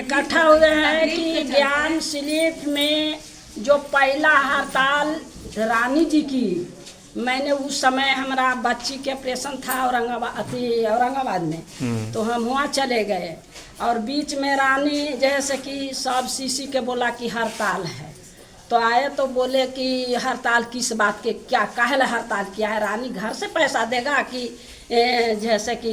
इकट्ठा हुए हैं कि ज्ञान स्लिप में जो पहला हड़ताल रानी जी की, मैंने उस समय हमारा बच्ची के ऑपरेशन था औरंगाबाद में, तो हम वहाँ चले गए और बीच में रानी जैसे कि सब सीसी के बोला कि हड़ताल है, तो आए तो बोले कि हड़ताल किस बात के, क्या काहे हड़ताल किया है, रानी घर से पैसा देगा कि जैसे कि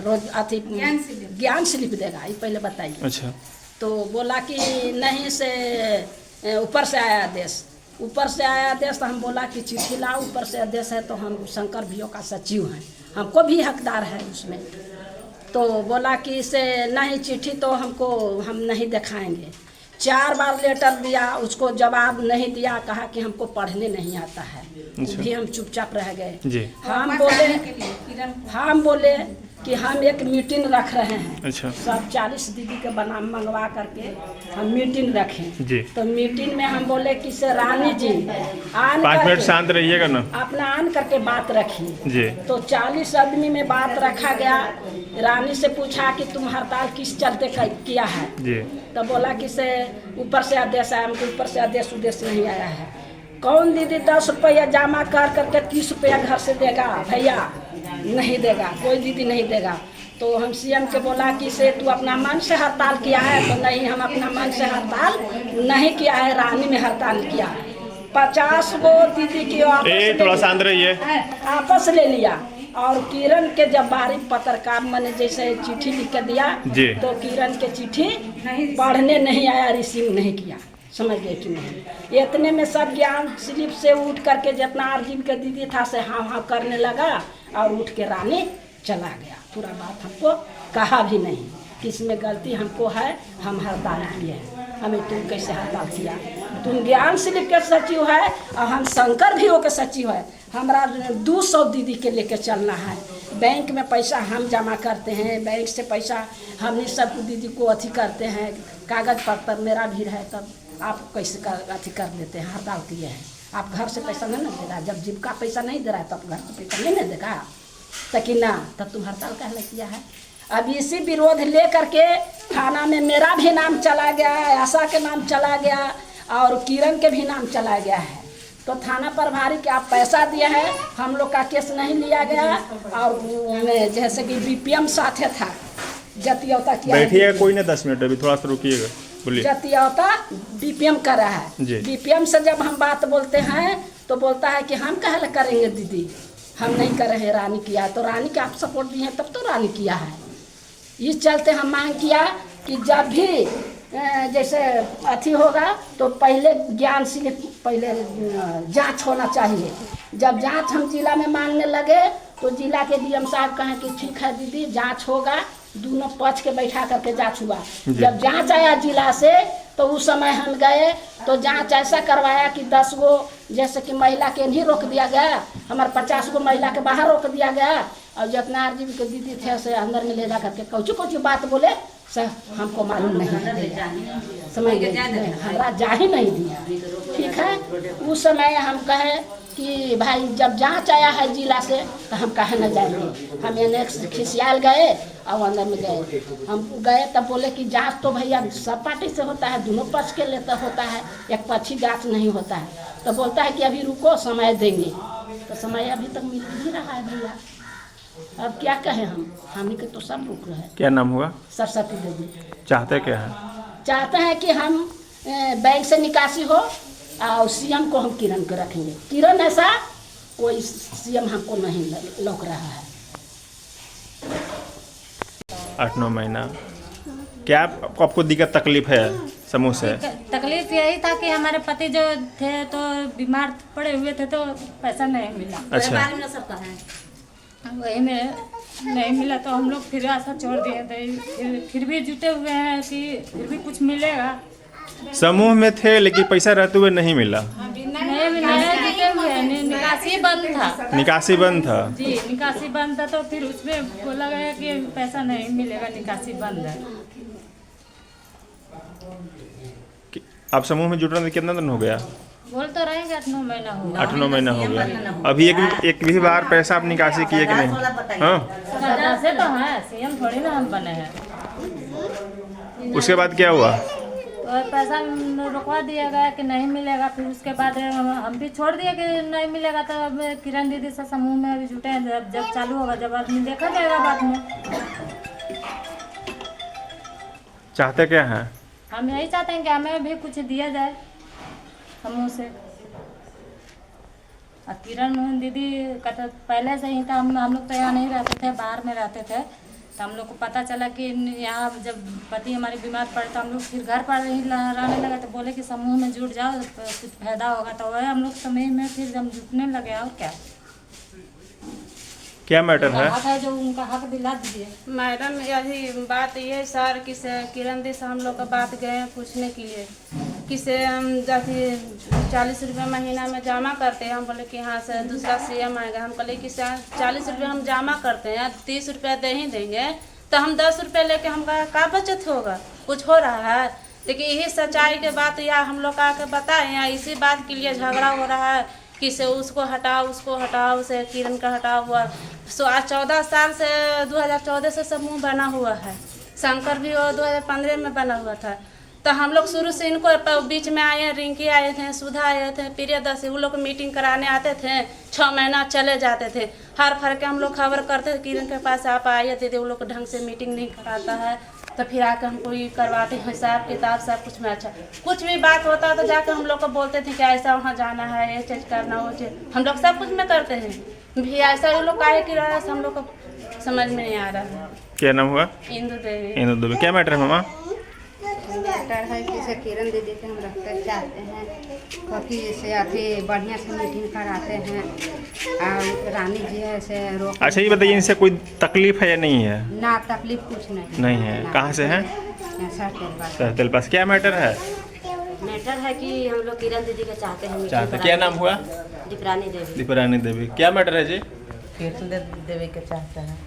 रोज अथी ज्ञान स्लिप देगा, ये पहले बताइए। अच्छा। तो बोला कि नहीं से ऊपर से आया आदेश, ऊपर से आया आदेश, तो हम बोला कि चिट्ठी लाओ, ऊपर से आदेश है तो हम शंकर भैया का सचिव हैं, हमको भी हकदार है उसमें। तो बोला कि इसे नहीं चिट्ठी तो हम नहीं दिखाएंगे। 4 बार लेटर दिया, उसको जवाब नहीं दिया, कहा कि हमको पढ़ने नहीं आता है। अच्छा। भी हम चुपचाप रह गए। जी। हम बोले कि हम एक मीटिंग रख रहे हैं। अच्छा। सब 40 दीदी के बना मंगवा करके हम मीटिंग रखें। जी। तो मीटिंग में हम बोले कि से रानी जी 5 मिनट शांत रहिएगा ना, अपना आन करके बात रखिए। जी। तो 40 आदमी में बात रखा गया। रानी से पूछा कि तुम हड़ताल किस चलते किया है। जी। तो बोला कि से ऊपर से आदेश आया, हमको ऊपर से आदेश उद्देश्य नहीं आया है। कौन दीदी 10 रुपया जमा कर करके 30 रुपया घर से देगा, भैया नहीं देगा, कोई दीदी नहीं देगा। तो हम सीएम के बोला कि से तू अपना मन से हड़ताल किया है, तो नहीं, हम अपना मन से हड़ताल नहीं किया है, रानी में हड़ताल किया है। 50 गो दीदी की थोड़ा शांत रहिए, आपस ले लिया। और किरण के जब बारी पत्रकार मैंने जैसे चिट्ठी लिख के दिया, तो किरण के चिट्ठी पढ़ने नहीं आया, रिसीव नहीं किया, समझ गए कि नहीं। इतने में सब ज्ञान स्लिप से उठ करके जितना आरजीबी के दीदी था से हाँ करने लगा और उठ के रानी चला गया। पूरा बात हमको कहा भी नहीं कि इसमें गलती हमको है, हम हड़ताल किए हैं, हमें तुम कैसे हड़ताल किया, तुम ज्ञान स्लिप के सचिव है और हम शंकर भी हो के सचिव है। हमारा 200 दीदी के लेके चलना है, बैंक में पैसा हम जमा करते हैं, बैंक से पैसा हमने सब दीदी को अथी करते हैं, कागज पत्र मेरा भी है, तब आप कैसे अथी कर देते हैं, हड़ताल किए हैं। आप घर से पैसा नहीं दे रहा, जब जीविका पैसा नहीं दे रहा है तब घर से पैसा नहीं न देगा, तक ना तब तुम हड़ताल कहले किया है। अब इसी विरोध ले करके थाना में मेरा भी नाम चला गया है, आशा के नाम चला गया और किरण के भी नाम चला गया है। तो थाना प्रभारी के आप पैसा दिए हैं, हम लोग का केस नहीं लिया गया। और जैसे कि बीपीएम साथे था, जतियौता किया, बैठिएगा कोई ना 10 मिनट अभी, थोड़ा सा रुकिएगा, बोलिए। जतियौता बीपीएम कर रहा है। बीपीएम से जब हम बात बोलते हैं तो बोलता है कि हम कहले करेंगे दीदी, हम नहीं कर रहे, रानी किया। तो रानी के आप सपोर्ट दिए हैं तब तो रानी किया है। इस चलते हम मांग किया कि जब भी जैसे अथी होगा तो पहले ज्ञान स्लिप पहले जांच होना चाहिए। जब जांच हम जिला में मांगने लगे तो जिला के डीएम साहब कहें कि ठीक है दीदी जांच होगा, दोनों पक्ष के बैठा करके जांच हुआ। जब जांच आया जिला से तो उस समय हम गए तो जांच ऐसा करवाया कि 10 गो जैसे कि महिला के नहीं रोक दिया गया, हमारे 50 गो महिला के बाहर रोक दिया गया और जितना आरजीबी के दीदी थे उसे अंदर में ले जा करके कुछ बात बोले सर हमको मालूम नहीं, समझ गए, हमारा जा ही नहीं दिया। ठीक है, उस समय हम कहे कि भाई जब जांच आया है जिला से तो हम कहे न जाएंगे। हम एनेक्स खिसियाल गए और अंदर में गए, हम गए तब बोले कि जांच तो भैया सब पार्टी से होता है, दोनों पक्ष के लिए तो होता है, एक पक्षी जांच नहीं होता है। तो बोलता है कि अभी रुको समय देंगे, तो समय अभी तक मिल नहीं रहा है भैया। अब क्या कहें हम ही के तो सब रुक रहे हैं। क्या नाम होगा? सरस्वती देवी। चाहते क्या है? चाहते हैं कि हम बैंक से निकासी हो और सीएम को हम किरण को रखेंगे। किरण ऐसा कोई सीएम हमको नहीं लौक रहा है। 8-9 महीना क्या आपको दिक्कत तकलीफ है समूह से? तकलीफ यही था कि हमारे पति जो थे तो बीमार पड़े हुए थे तो पैसा नहीं मिला। अच्छा। वही में नहीं मिला तो हम लोग फिर आशा छोड़ दिए थे। फिर भी जुटे हुए हैं कि फिर भी कुछ मिलेगा। समूह में थे लेकिन पैसा रहते हुए नहीं मिला। नहीं मिला, जुटे हुए हैं। निकासी बंद था। निकासी बंद था? जी, निकासी बंद था तो फिर उसमें बोला गया कि पैसा नहीं मिलेगा, निकासी बंद है। आप समूह में जुट रहे कितना दिन हो गया? बोल तो रहेंगे 8-9 महीना हो गया। 8-9 महीना हो गया। अभी एक भी बार पैसा आप निकासी किए कि नहीं? हाँ, सदस्य तो है, सीएम थोड़ी ना हम बने हैं। उसके बाद क्या हुआ? और पैसा रुकवा दिया गया कि नहीं मिलेगा। फिर उसके बाद हम भी छोड़ दिए कि नहीं मिलेगा। तो अब किरण दीदी से समूह में अभी जुटे हैं। जब चालू होगा, जब आदमी देखा जाएगा बाद में। चाहते क्या हैं? हम यही चाहते हैं कि हमें भी कुछ दिया जाए समूह से। और किरण मोहन दीदी का तो पहले से ही था। हम लोग तो यहाँ नहीं रहते थे, बाहर में रहते थे। तो हम लोग को पता चला कि यहाँ जब पति हमारे बीमार पड़े तो हम लोग फिर घर पर ही रहने लगे। तो बोले कि समूह में जुट जाओ, कुछ फायदा होगा। तो वह हम लोग समूह में फिर हम जुटने लगे। और क्या मैटर है? हक है जो उनका हक दिला दीजिए। मैडम यही बात ये सर कि से किरण दी से हम लोग का बात गए हैं पूछने के लिए कि से हम जैसे 40 रुपये महीना में जमा करते हैं। हम बोले कि हाँ सर दूसरा सीएम आएगा। हम बोले कि सर 40 रुपये हम जमा करते हैं, 30 रुपये दे ही देंगे तो हम 10 रुपये लेके हमका क्या बचत होगा? कुछ हो रहा है? लेकिन यही सच्चाई के बात या हम लोग आके बताएं या इसी बात के लिए झगड़ा हो रहा है कि से उसको हटाओ, उसको हटाओ, से किरण का हटाओ हुआ। 14 साल से 2014 से समूह बना हुआ है। शंकर भी वो 2015 में बना हुआ था। तो हम लोग शुरू से इनको बीच में आए, रिंकी आए थे, सुधा आए थे, प्रियदर्शी, वो लोग मीटिंग कराने आते थे। 6 महीना चले जाते थे। हर फर के हम लोग खबर करते थे किरण के पास आप आए थे, वो लोग ढंग से मीटिंग नहीं कराता है। तो फिर आकर हमको ये करवाते हैं हिसाब किताब सब कुछ में। अच्छा कुछ भी बात होता है तो जाकर हम लोग को बोलते थे कि ऐसा वहाँ जाना है, ये चीज़ करना, वो चीज़ हम लोग सब कुछ में करते हैं। भी ऐसा वो लोग काहे की रहा है हम लोग को समझ में नहीं आ रहा है। क्या नाम हुआ? इंदु देवी। इंदु देवी। क्या मैटर है मामा? मैटर है कि से किरण दीदी के हम रखते चाहते हैं क्योंकि जैसे अभी बढ़िया से मीटिंग कराते हैं। और रानी जी है से रोक। अच्छा ये बताइए, इनसे कोई तकलीफ है या नहीं है? ना तकलीफ कुछ नहीं। नहीं है। कहाँ से हैं? सहतेल पास। क्या मैटर है? मैटर है कि हम लोग किरण दीदी के चाहते हैं। चाहते। क्या नाम हुआ? दीपरानी देवी। दीपरानी देवी। क्या मैटर है जी? किरण देवी के चाहते हैं।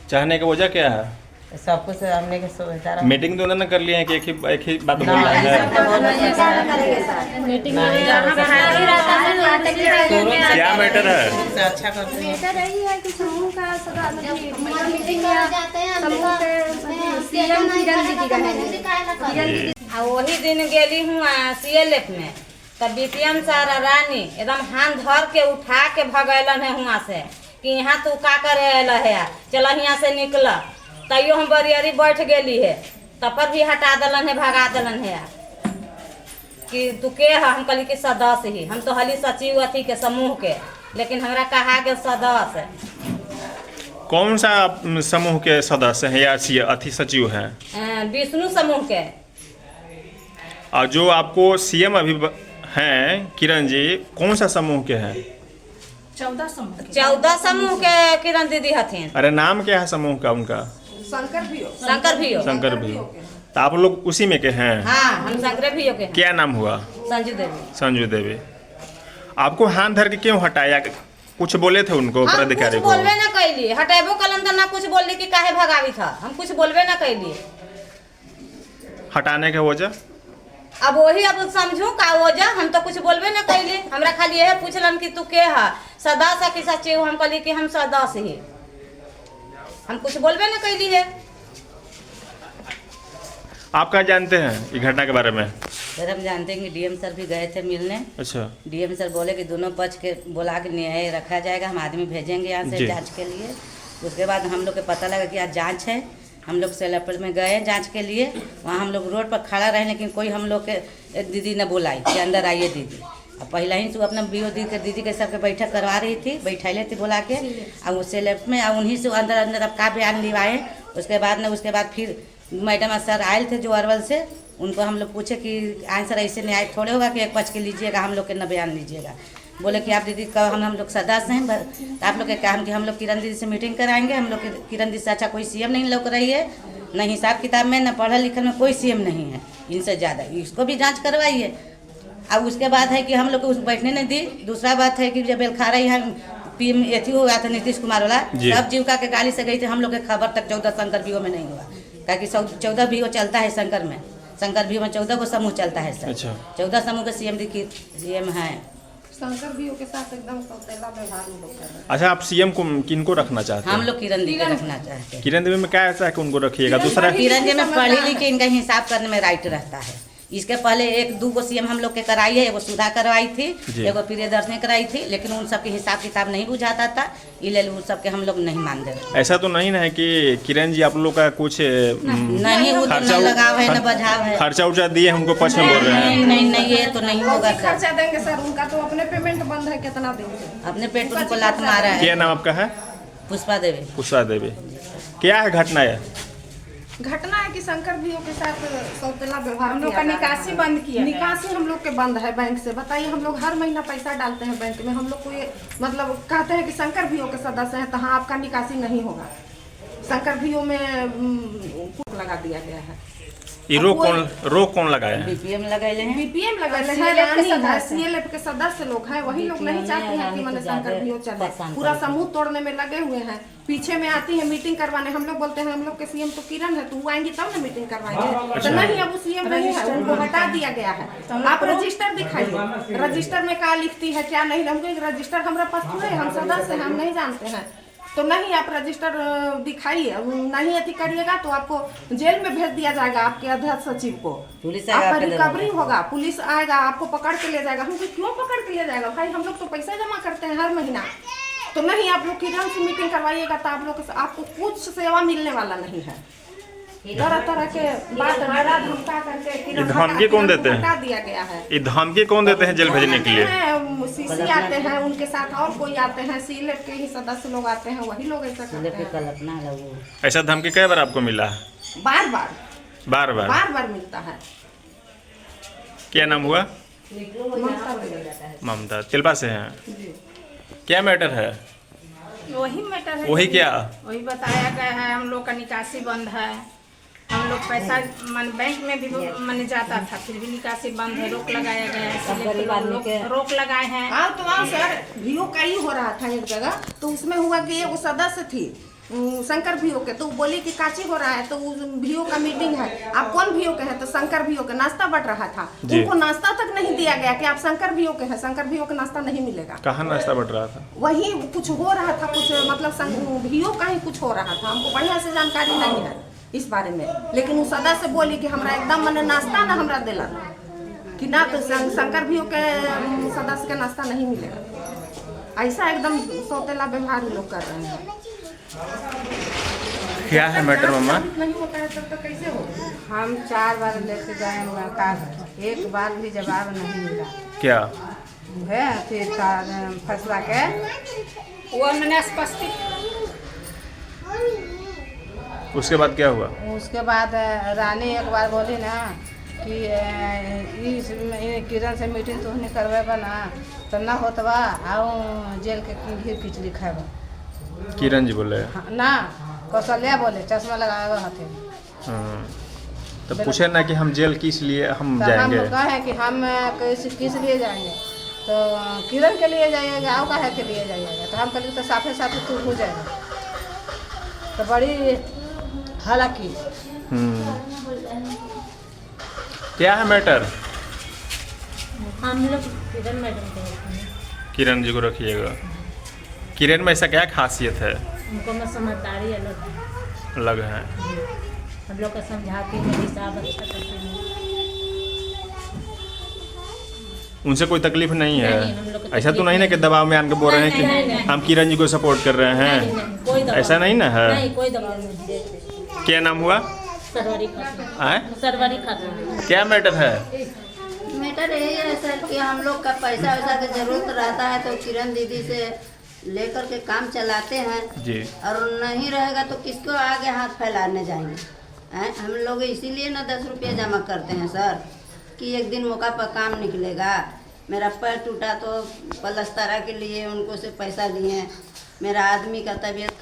चाहने का वजह क्या है? सब कुछ हमने के सुविधा मीटिंग दोनों ने कर लिए हैं कि एक ही बात बोल रहे हैं? क्या मैटर है? अच्छा करते हैं। मैटर यही है कि समूह का मीटिंग समूह के सीएम किरण दीदी का है। और वही दिन गेली हूँ CLF में तब बीपीएम सर रानी एकदम हाथ धर के उठा के भगैलन है वहाँ से कि यहाँ तू का करे है, चल यहाँ से निकल। तैयो हम बरियरी बैठ गेली है, तब पर भी हटा दलन है, भगा दलन है कि तू के है। हम कहली कि सदस्य ही, हम तो हली सचिव अथी के समूह के, लेकिन हमरा कहा के सदस्य। कौन सा समूह के सदस्य हैं या अथी सचिव हैं? विष्णु समूह के। और जो आपको सीएम अभी हैं किरण जी, कौन सा समूह के हैं? 14 समूह के किरण दीदी हथिन। अरे नाम क्या है समूह का उनका? शंकर भी हो। तो आप लोग उसी में के हैं? हाँ हम शंकर भी हो के हैं। क्या नाम हुआ? संजू देवी। संजू देवी। आपको हाथ धर के क्यों हटाया? कुछ बोले थे उनको पदाधिकारी को? बोलबे ना कैली, हटेबो कलन तो ना कुछ बोलली कि काहे भगावी था। हम कुछ बोलबे ना कैली। हटाने के वजह? अब वही अब समझू का वजह, हम तो कुछ बोलबे ना कैली। हमरा खाली यह पूछलन कि तू के है, सदस्य की सचिव। हम कहली कि हम सदस्य ही, हम कुछ बोलबे ना कैली है। आप क्या जानते हैं इस घटना के बारे में? सर हम जानते हैं कि डीएम सर भी गए थे मिलने। अच्छा। डीएम सर बोले कि दोनों पक्ष के बुला के न्याय रखा जाएगा, हम आदमी भेजेंगे यहाँ से जांच के लिए। उसके बाद हम लोग को पता लगा कि आज जांच है। हम लोग सेलेपर में गए जांच के लिए। वहाँ हम लोग रोड पर खड़ा रहे, लेकिन कोई हम लोग के दीदी ने बुलाई कि अंदर आइए दीदी। अब पहले ही तो अपना दीदी के सबके बैठक करवा रही थी, बैठैले थी बुला के। अब उस सेलेप में अब उन्हीं से अंदर अब का बयान लिवाए। उसके बाद फिर मैडम सर आए थे जो अरवल से, उनको हम लोग पूछे कि आंसर ऐसे न्याय थोड़े होगा कि एक पक्ष के लीजिएगा, हम लोग के न बयान लीजिएगा। बोले कि आप दीदी का हम लोग सदस्य हैं, तो आप लोग के काम कि हम लोग किरण दीदी से मीटिंग कराएंगे। हम लोग किरण दीदी से अच्छा कोई सीएम नहीं लौक रही है, न हिसाब किताब में, न पढ़ल लिखल में कोई सीएम नहीं है इनसे ज़्यादा। इसको भी जांच करवाइए। अब उसके बाद है कि हम लोग को बैठने नहीं दी। दूसरा बात है कि जब बेलखारा यहाँ पीएम एथी हुआ था नीतीश कुमार वाला, सब जीविका के गाड़ी से गई थी। हम लोग के खबर तक 14 शंकर बीओ में नहीं हुआ, क्योंकि 14 बीओ चलता है शंकर में 14 को समूह चलता है सर। 14 समूह के सीएम है शंकर भी के साथ एकदम सौतेला व्यवहार हम लोग कर रहे हैं। अच्छा, आप सीएम को किनको रखना चाहते हम हैं? लोग किरण दी को रखना चाहते हैं। किरण देवी में क्या ऐसा है कि उनको रखिएगा? दूसरा किरण जी में पढ़ी लिखी इनका हिसाब करने में राइट रहता है। इसके पहले 1-2 को सीएम हम लोग के कराई है, एगो सुधा करवाई थी, एगो प्रियदर्शनी कराई थी, लेकिन उन सबके हिसाब किताब नहीं बुझाता था, इसलिए उन सबके हम लोग नहीं मान दे। ऐसा तो नहीं ना है कि किरण जी आप लोग का कुछ नहीं, वो तो न लगाव है न बझाव है। खर्चा उर्चा दिए हैं, उनको पक्ष में बोल रहे हैं? नहीं, ये तो नहीं होगा सर। खर्चा देंगे सर, उनका तो अपने पेमेंट बंद है, कितना देंगे? अपने पेट पर उनको लात मारा है। क्या नाम आपका है? पुष्पा देवी। पुष्पा देवी। क्या है घटना है? घटना है कि शंकर भी के साथ सौतेला व्यवहार हम लोग का निकासी बंद किया है। निकासी हम लोग के बंद है बैंक से। बताइए, हम लोग हर महीना पैसा डालते हैं बैंक में, हम लोग को ये मतलब कहते हैं कि शंकर भी के सदस्य हैं तो हाँ आपका निकासी नहीं होगा। शंकर भी में लगा दिया गया है। ये रोक कौन लगाया है? बीपीएम लगाए हैं। बीपीएम लगाए हैं, रानी है, सीएलएफ के सदस्य लोग हैं, वही लोग नहीं चाहते हैं कि मैंने शंकर भी चले। पूरा समूह तोड़ने में लगे हुए हैं। पीछे में आती है मीटिंग करवाने, हम लोग बोलते हैं हम लोग के सीएम तो किरण है, तो वो आएंगी तब ना मीटिंग करवाएंगे। तो नहीं, अब वो सीएम नहीं है, उनको हटा दिया गया है। आप रजिस्टर दिखाइए, रजिस्टर में क्या लिखती है क्या नहीं। हमको रजिस्टर हमारे पास थोड़े, हम सदस्य हैं, हम नहीं जानते हैं। तो नहीं, आप रजिस्टर दिखाइए, नहीं अति करिएगा तो आपको जेल में भेज दिया जाएगा, आपके अध्यक्ष सचिव को। पुलिस आपका रिकवरी होगा, पुलिस आएगा, आपको पकड़ के ले जाएगा। हमको क्यों पकड़ के ले जाएगा भाई? हम लोग तो पैसा जमा करते हैं हर महीना। तो नहीं, आप लोग किरण से मीटिंग करवाइएगा तो आप लोग आपको कुछ सेवा मिलने वाला नहीं है। तरह तरह के बात डरा धमका करके ये धमकी कौन देते हैं? हटा दिया गया है। ये धमकी कौन देते हैं जेल भेजने के लिए? सीसी आते हैं, उनके साथ और कोई आते हैं, सीएलएफ के ही सदस्य लोग आते हैं, वही लोग ऐसा करते हैं। कल्पना है वो। ऐसा धमकी कई बार आपको मिला है? बार बार मिलता है। क्या नाम हुआ? ममता। तिलपा से हैं? क्या मैटर है? वही मैटर है। वही क्या? वही बताया गया है, हम लोग का निकासी बंद है। हम लोग पैसा मन बैंक में भी मन जाता था, फिर भी निकासी बंद है, रोक लगाया गया है। रोक लगाए हैं। हाँ तो आओ सर, भियो का ही हो रहा था एक जगह, तो उसमें हुआ कि वो सदस्य थी शंकर भियो के, तो बोली कि काची हो रहा है, तो भियो का मीटिंग है। आप कौन भियो के हैं? तो शंकर भियो के। नाश्ता बट रहा था, उनको नाश्ता तक नहीं दिया गया कि आप शंकर भियो के हैं, शंकर भियो के नाश्ता नहीं मिलेगा। कहाँ नाश्ता बट रहा था? वही कुछ हो रहा था, कुछ मतलब भियो का ही कुछ हो रहा था। हमको बढ़िया से जानकारी नहीं है इस बारे में, लेकिन वो सदस्य बोली कि हमरा एकदम मैंने नाश्ता ना हमरा दिला कि ना, तो शंकर भियो के सदस्य के नाश्ता नहीं मिलेगा। ऐसा एकदम सौतेला व्यवहार लोग कर रहे हैं। क्या है मैटर मम्मा? नहीं होता है तब तो कैसे हो? हम 4 बार लेके गए मुलाकात, एक बार भी जवाब नहीं मिला। क्या है फिर फैसला के वो मैंने स्पष्ट। उसके बाद क्या हुआ? उसके बाद रानी एक बार बोली ना कि इस किरण से मीटिंग तो नहीं करवेबा ना, तो ना होतबा आओ जेल के घी खिचड़ी खाएबा। किरण जी बोले? ना, कौशल्या बोले, चश्मा लगाएगा हाथे। तो पूछे ना कि हम जेल किस लिए हम तो जाएंगे? हम कहे कि हम किस लिए जाएंगे, तो किरण के लिए जाइएगा, आओ काहे के लिए जाइएगा। तो हम कहते तो साथे साथे तू हो जाएगा। तो बड़ी हालांकि क्या है मैटर? हम लोग किरण मैडम को रखते हैं। किरण जी को रखिएगा। किरण में ऐसा क्या खासियत है? उनको मैं समझदारी अलग है। हम लोग का समझाती है, हिसाब अच्छा करती है। उनसे कोई तकलीफ नहीं है? नहीं, हम लोग को ऐसा तो तकलीफ नहीं ना कि दबाव में आके बोल रहे हैं कि नहीं। हम किरण जी को सपोर्ट कर रहे हैं? कोई दबाव ऐसा नहीं ना है? नहीं, कोई दबाव नहीं। क्या नाम हुआ? सरवरी खातून। आए? सरवरी खातून। क्या मैटर है? मैटर यही है सर कि हम लोग का पैसा वैसा की जरूरत रहता है तो किरण दीदी से लेकर के काम चलाते हैं जी। और नहीं रहेगा तो किसको आगे हाथ फैलाने जाएंगे? हम लोग इसीलिए ना 10 रुपये जमा करते हैं सर कि एक दिन मौका पर काम निकलेगा। मेरा पैर टूटा तो पलस्तरा के लिए उनको से पैसा लिए, मेरा आदमी का तबीयत